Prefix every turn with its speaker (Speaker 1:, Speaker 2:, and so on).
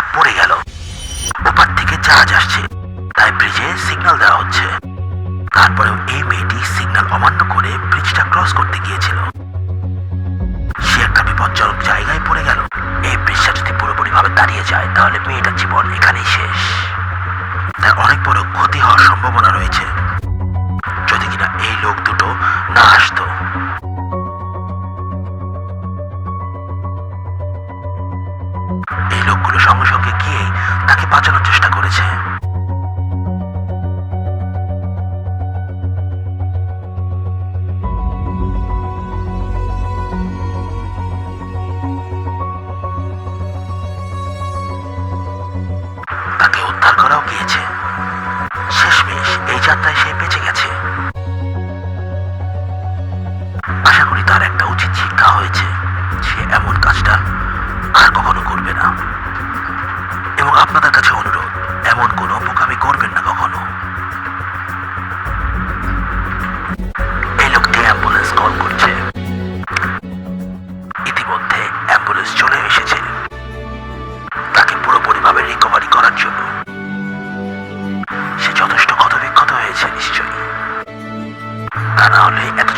Speaker 1: ব্রিজটা পড়ে গেল। ওপার থেকে জাহাজ আসছে, তাই ব্রিজে সিগন্যাল দেওয়া হচ্ছে। তারপরেও এই মেয়েটি সিগন্যাল অমান্য করে ব্রিজটা ক্রস করতে গিয়েছিল। সে একটা বিপজ্জনক জায়গায় পড়ে গেল। এই ব্রিজটা যদি পুরোপুরিভাবে দাঁড়িয়ে যায় তাহলে মেয়েটার জীবন এখানেই শেষ। তার অনেক বড় ক্ষতি হওয়ার সম্ভাবনা রয়েছে যদি কিনা এই লোক দুটো না আসতো। এই লোকগুলো সঙ্গে সঙ্গে গিয়েই তাকে বাঁচানোর চেষ্টা করেছে। তাকে উদ্ধার করাও গিয়েছে। শেষমেশ এই যাত্রায় সে বেঁচে গেছে। আশা করি তার একটা উচিত শিক্ষা হয়েছে, সে এমন কাজটা আর কখনো করবে না। এবং আপনাদের কাছে অনুরোধ, এমন কোনো বোকামি করবেন না কখনো। এই লোকটি অ্যাম্বুলেন্স কল করছে। ইতিমধ্যে অ্যাম্বুলেন্স চলে এসেছে তাকে পুরোপুরিভাবে রিকভারি করার জন্য। সে যথেষ্ট ক্ষতবিক্ষত হয়েছে নিশ্চয়ই, তা না হলে এত